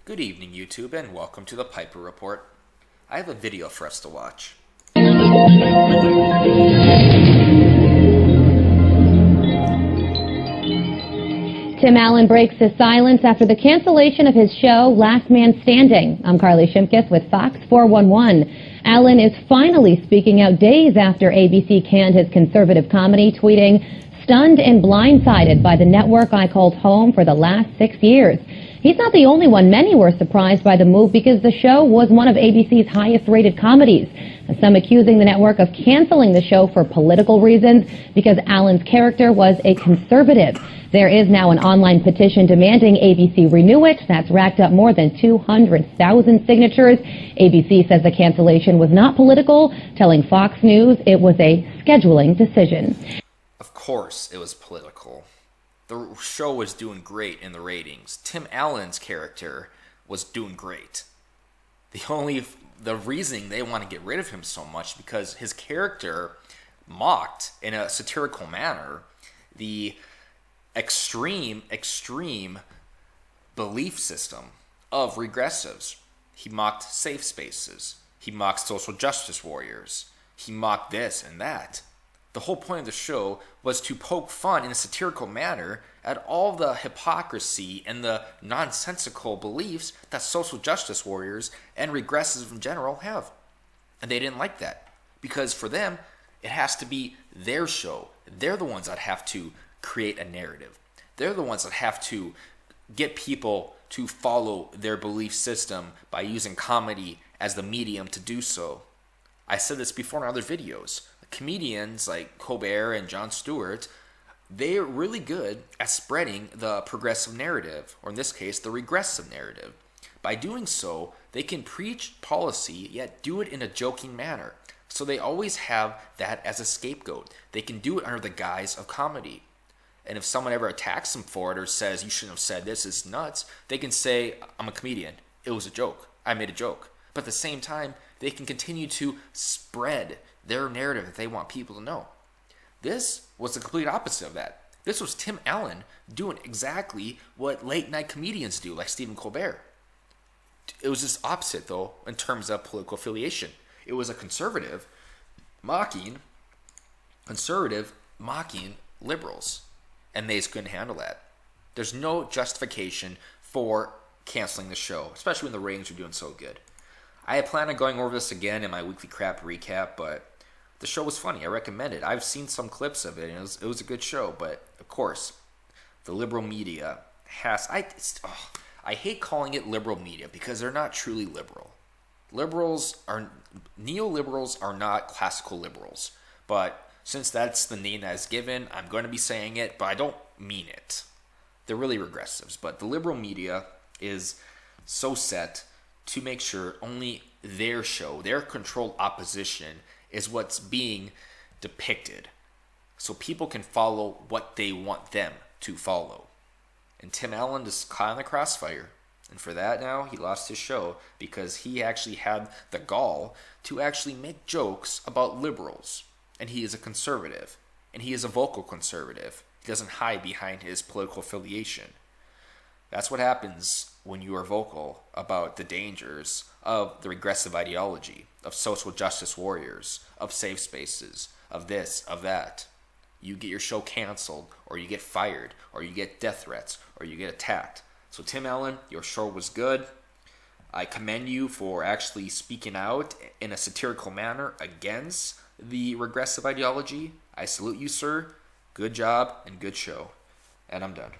Good evening, YouTube, and welcome to the Piper Report. I have a video for us to watch. Tim Allen breaks his silence after the cancellation of his show, Last Man Standing. I'm Carly Shimkus with Fox 411. Allen is finally speaking out days after ABC canned his conservative comedy, tweeting, "Stunned and blindsided by the network I called home for the last 6 years." He's not the only one. Many were surprised by the move because the show was one of ABC's highest-rated comedies. Some accusing the network of canceling the show for political reasons because Allen's character was a conservative. There is now an online petition demanding ABC renew it. That's racked up more than 200,000 signatures. ABC says the cancellation was not political, telling Fox News it was a scheduling decision. Of course it was political. The show was doing great in the ratings. Tim Allen's character was doing great. The reason they want to get rid of him so much because his character mocked in a satirical manner the extreme belief system of regressives. He mocked safe spaces. He mocked social justice warriors. He mocked this and that. The whole point of the show was to poke fun in a satirical manner at all the hypocrisy and the nonsensical beliefs that social justice warriors and regressives in general have. And they didn't like that because for them, it has to be their show. They're the ones that have to create a narrative. They're the ones that have to get people to follow their belief system by using comedy as the medium to do so. I said this before in other videos. Comedians like Colbert and Jon Stewart, they're really good at spreading the progressive narrative, or in this case, the regressive narrative. By doing so, they can preach policy, yet do it in a joking manner. So they always have that as a scapegoat. They can do it under the guise of comedy. And if someone ever attacks them for it or says, you shouldn't have said this, it's nuts, they can say, I'm a comedian. It was a joke. I made a joke. But at the same time, they can continue to spread their narrative that they want people to know. This was the complete opposite of that. This was Tim Allen doing exactly what late night comedians do, like Stephen Colbert. It was just opposite, though, in terms of political affiliation. It was a conservative mocking liberals, and they just couldn't handle that. There's no justification for canceling the show, especially when the ratings are doing so good. I had planned on going over this again in my weekly crap recap, but the show was funny. I recommend it. I've seen some clips of it, and it was a good show. But, of course, the liberal media has... I hate calling it liberal media because they're not truly liberal. Neoliberals are not classical liberals. But since that's the name that is given, I'm going to be saying it, but I don't mean it. They're really regressives. But the liberal media is so set to make sure only their show, their controlled opposition, is what's being depicted. So people can follow what they want them to follow. And Tim Allen is caught in the crossfire. And for that now, he lost his show because he actually had the gall to actually make jokes about liberals. And he is a conservative. And he is a vocal conservative. He doesn't hide behind his political affiliation. That's what happens when you are vocal about the dangers of the regressive ideology, of social justice warriors, of safe spaces, of this, of that. You get your show canceled, or you get fired, or you get death threats, or you get attacked. So Tim Allen, your show was good. I commend you for actually speaking out in a satirical manner against the regressive ideology. I salute you, sir. Good job and good show. And I'm done.